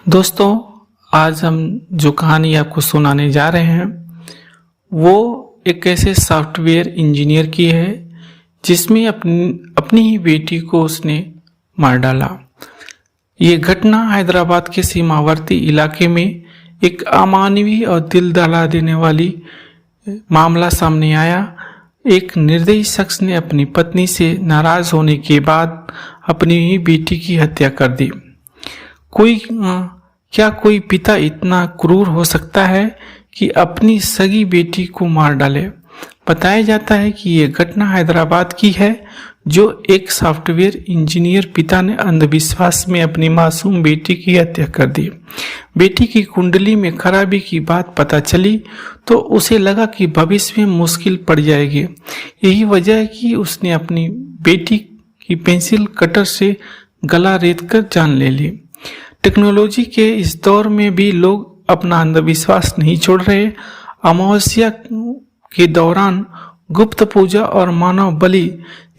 दोस्तों, आज हम जो कहानी आपको सुनाने जा रहे हैं वो एक ऐसे सॉफ्टवेयर इंजीनियर की है जिसमें अपनी ही बेटी को उसने मार डाला। ये घटना हैदराबाद के सीमावर्ती इलाके में एक अमानवीय और दिल दहला देने वाली मामला सामने आया। एक निर्दयी शख्स ने अपनी पत्नी से नाराज होने के बाद अपनी ही बेटी की हत्या कर दी। क्या कोई पिता इतना क्रूर हो सकता है कि अपनी सगी बेटी को मार डाले? बताया जाता है कि यह घटना हैदराबाद की है, जो एक सॉफ्टवेयर इंजीनियर पिता ने अंधविश्वास में अपनी मासूम बेटी की हत्या कर दी। बेटी की कुंडली में खराबी की बात पता चली तो उसे लगा कि भविष्य में मुश्किल पड़ जाएगी। यही वजह है कि उसने अपनी बेटी की पेंसिल कटर से गला रेतकर जान ले ली। टेक्नोलॉजी के इस दौर में भी लोग अपना अंधविश्वास नहीं छोड़ रहे। अमावस्या के दौरान गुप्त पूजा और मानव बलि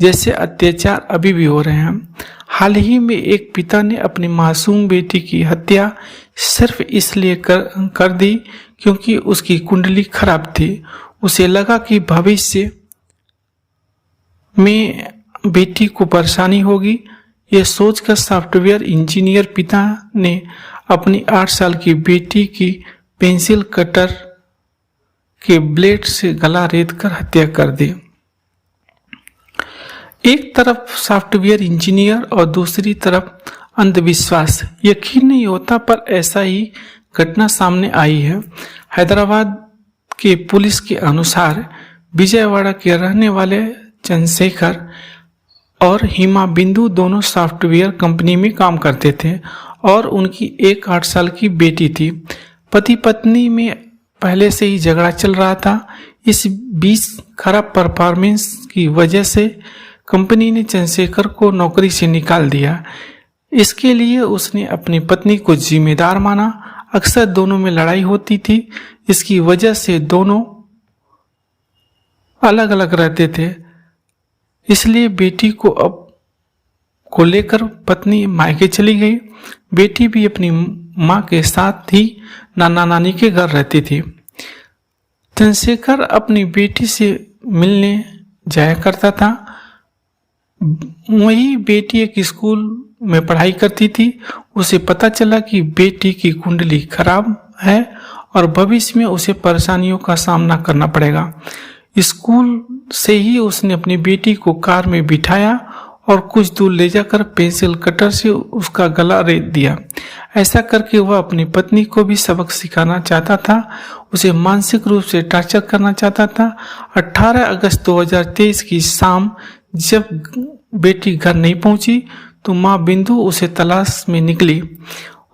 जैसे अत्याचार अभी भी हो रहे हैं। हाल ही में एक पिता ने अपनी मासूम बेटी की हत्या सिर्फ इसलिए कर दी क्योंकि उसकी कुंडली खराब थी। उसे लगा कि भविष्य में बेटी को परेशानी होगी। यह सोचकर सॉफ्टवेयर इंजीनियर पिता ने अपनी 8 साल की बेटी की पेंसिल कटर के ब्लेड से गला रेतकर हत्या कर दी। एक तरफ सॉफ्टवेयर इंजीनियर और दूसरी तरफ अंधविश्वास। यकीन नहीं होता पर ऐसा ही घटना सामने आई है। हैदराबाद के पुलिस के अनुसार विजयवाड़ा के रहने वाले चंद्रशेखर और हिमा बिंदु दोनों सॉफ्टवेयर कंपनी में काम करते थे और उनकी एक 8 साल की बेटी थी। पति पत्नी में पहले से ही झगड़ा चल रहा था। इस बीच खराब परफॉर्मेंस की वजह से कंपनी ने चंद्रशेखर को नौकरी से निकाल दिया। इसके लिए उसने अपनी पत्नी को जिम्मेदार माना। अक्सर दोनों में लड़ाई होती थी। इसकी वजह से दोनों अलग अलग रहते थे। इसलिए बेटी को लेकर पत्नी मायके चली गई। बेटी भी अपनी माँ के साथ ही नाना नानी के घर रहती थी। चंद्रशेखर अपनी बेटी से मिलने जाया करता था। वही बेटी एक स्कूल में पढ़ाई करती थी। उसे पता चला कि बेटी की कुंडली खराब है और भविष्य में उसे परेशानियों का सामना करना पड़ेगा। स्कूल से ही उसने अपनी बेटी को कार में बिठाया और कुछ दूर ले जाकर पेंसिल कटर से उसका गला रेत दिया। ऐसा करके वह अपनी पत्नी को भी सबक सिखाना चाहता था, उसे मानसिक रूप से टॉर्चर करना चाहता था। 18 अगस्त 2023 की शाम जब बेटी घर नहीं पहुंची तो माँ बिंदु उसे तलाश में निकली।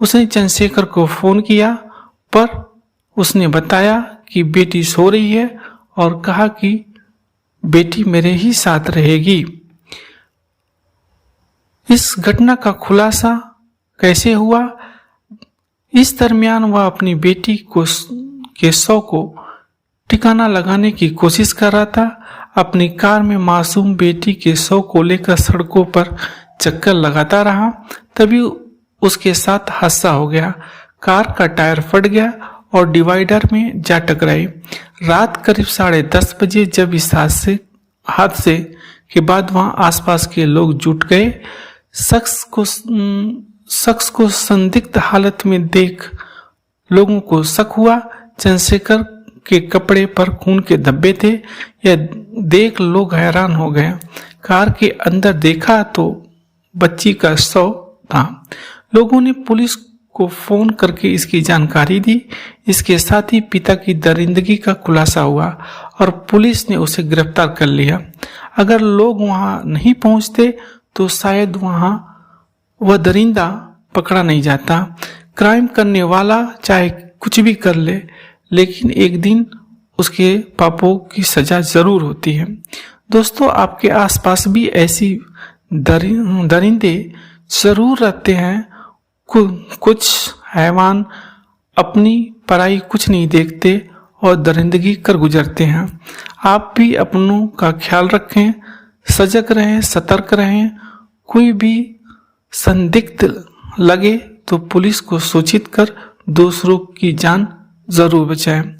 उसने चंद्रशेखर को फोन किया पर उसने बताया कि बेटी सो रही है और कहा कि बेटी मेरे ही साथ रहेगी। इस घटना का खुलासा कैसे हुआ? इस दरमियान वह अपनी बेटी के शव को ठिकाना लगाने की कोशिश कर रहा था। अपनी कार में मासूम बेटी के शव को लेकर सड़कों पर चक्कर लगाता रहा। तभी उसके साथ हादसा हो गया। कार का टायर फट गया और डिवाइडर में जा टकराई। रात करीब 10:30 बजे जब इस हादसे के बाद वहां आसपास के लोग जुट गए। शख्स को संदिग्ध हालत में देख लोगों को शक हुआ। चंद्रशेखर के कपड़े पर खून के धब्बे थे। यह देख लोग हैरान हो गए। कार के अंदर देखा तो बच्ची का शव था। लोगों ने पुलिस को फोन करके इसकी जानकारी दी। इसके साथ ही पिता की दरिंदगी का खुलासा हुआ और पुलिस ने उसे गिरफ्तार कर लिया। अगर लोग वहां नहीं पहुंचते तो शायद वह दरिंदा पकड़ा नहीं जाता। क्राइम करने वाला चाहे कुछ भी कर ले, लेकिन एक दिन उसके पापों की सजा जरूर होती है। दोस्तों, आपके आसपास भी ऐसी दरिंदे जरूर रहते हैं। कुछ हैवान अपनी पराई कुछ नहीं देखते और दरिंदगी कर गुजरते हैं। आप भी अपनों का ख्याल रखें, सजग रहें, सतर्क रहें। कोई भी संदिग्ध लगे तो पुलिस को सूचित कर दूसरों की जान जरूर बचाएं।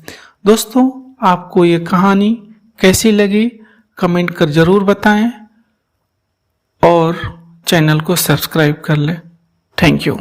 दोस्तों, आपको ये कहानी कैसी लगी कमेंट कर जरूर बताएं और चैनल को सब्सक्राइब कर लें। Thank you.